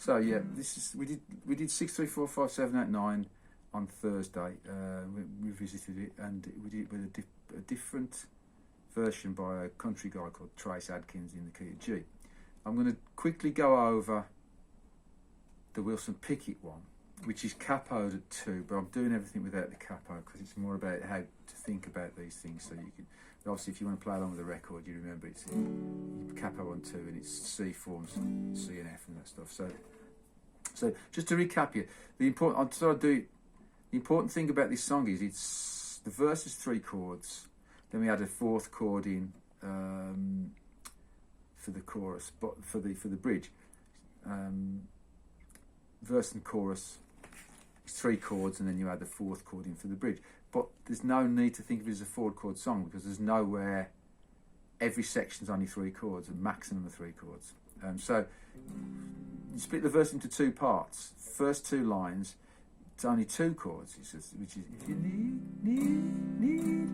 So yeah, we did 6345789 on Thursday. We revisited it, and we did it with a different version by a country guy called Trace Adkins in the key of G. I'm going to quickly go over the Wilson Pickett one, which is capoed at 2, but I'm doing everything without the capo because it's more about how to think about these things. So you can, obviously, if you want to play along with the record, you remember it's capo on 2 and it's C forms, C and F and that stuff. So just to recap you, the important thing about this song is it's the verse is 3 chords. Then we add a 4th chord in for the chorus, but for the bridge. Verse and chorus is 3 chords, and then you add the 4th chord in for the bridge. But there's no need to think of it as a 4-chord song because there's nowhere every section's only 3 chords, a maximum of 3 chords. So you split the verse into 2 parts. First 2 lines, it's only 2 chords. It says, which is if you need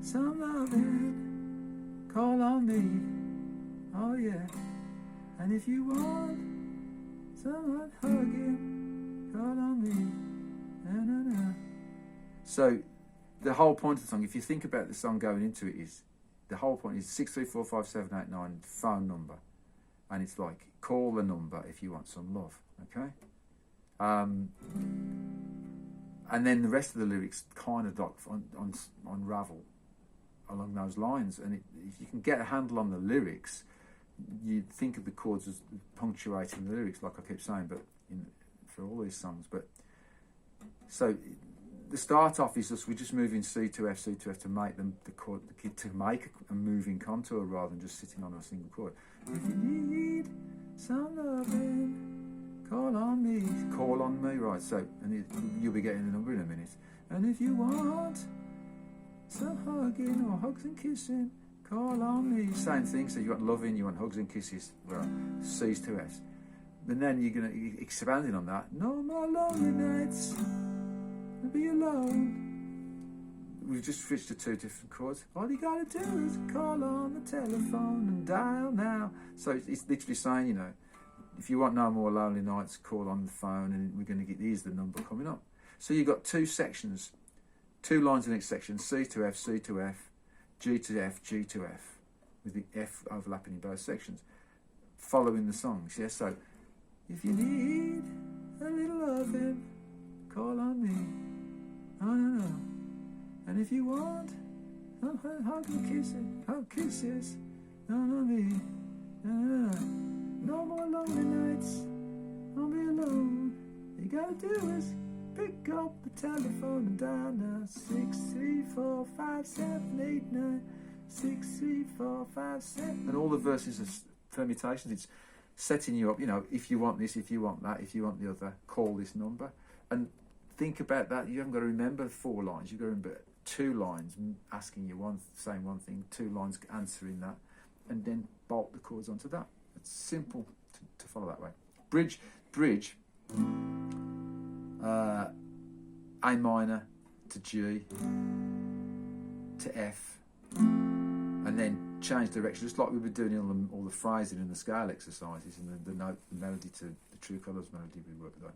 some loving, call on me. Oh yeah. And if you want someone hugging, call on me. Na, na, na. So the whole point of the song, if you think about the song going into it, is the whole point is 6345789 phone number, and it's like call the number if you want some love. Okay. And then the rest of the lyrics kind of like unravel along those lines, and if you can get a handle on the lyrics, you think of the chords as punctuating the lyrics, like I keep saying, but for all these songs. But so the start off is we're just moving C to F to make to make a moving contour rather than just sitting on a single chord. If you need some loving, call on me, right? So, and you'll be getting the number in a minute. And if you want some hugging or hugs and kissing, call on me. Same thing. So you want loving, you want hugs and kisses. Well, C's to S. And then you're going to expanding on that. No more lonely nights. I'll be alone. We've just switched to 2 different chords. All you gotta do is call on the telephone and dial now. So it's literally saying, if you want no more lonely nights, call on the phone, and we're going to get here's the number coming up. So you've got 2 sections, 2 lines in each section: C to F, C to F, G to F, G to F, with the F overlapping in both sections, following the songs. Yeah. So if you need a little loving, call on me. Oh no. And if you want hug and kisses, on me. No more lonely nights, I'll be alone. You gotta do is pick up the telephone and dial now. 6345789, 63457. And all the verses are permutations. It's setting you up. If you want this, if you want that, if you want the other, call this number. And think about that. You haven't got to remember 4 lines. You've got to remember 2 lines asking you saying one thing, 2 lines answering that, and then bolt the chords onto that. It's simple to follow that way. Bridge, A minor to G to F, and then change direction, just like we were doing all the phrasing and the scale exercises and the melody to the True Colours melody we worked with.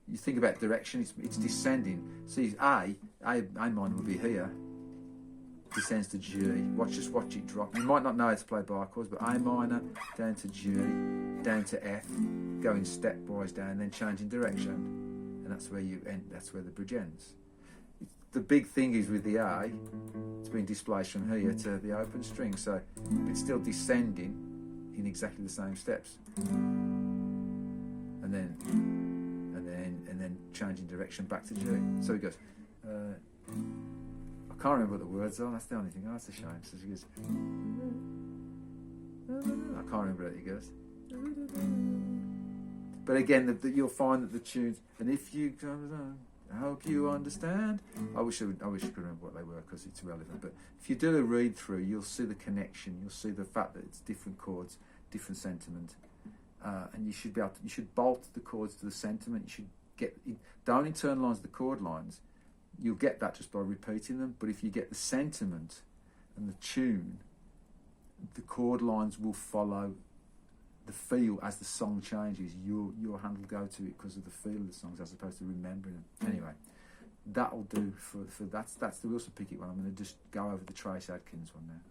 You think about direction, it's descending. See, A minor will be here, descends to G. Watch it drop. You might not know how to play bar chords, but A minor, down to G, down to F, going stepwise down, then changing direction. And that's where you end, that's where the bridge ends. The big thing is with the A, it's been displaced from here to the open string, so it's still descending in exactly the same steps. And then changing direction back to G. So it goes, I can't remember what the words are, that's the only thing, that's a shame. So she goes, I can't remember how it goes. But again, you'll find that the tunes, and if you, I hope you understand. I wish I could remember what they were because it's relevant. But if you do a read through, you'll see the connection. You'll see the fact that it's different chords, different sentiment, and you should bolt the chords to the sentiment. You should don't internalise the chord lines. You'll get that just by repeating them. But if you get the sentiment and the tune, the chord lines will follow the feel as the song changes, your hand will go to it because of the feel of the songs as opposed to remembering them. Anyway, that'll do for that's the Wilson Pickett one. I'm going to just go over the Trace Adkins one now.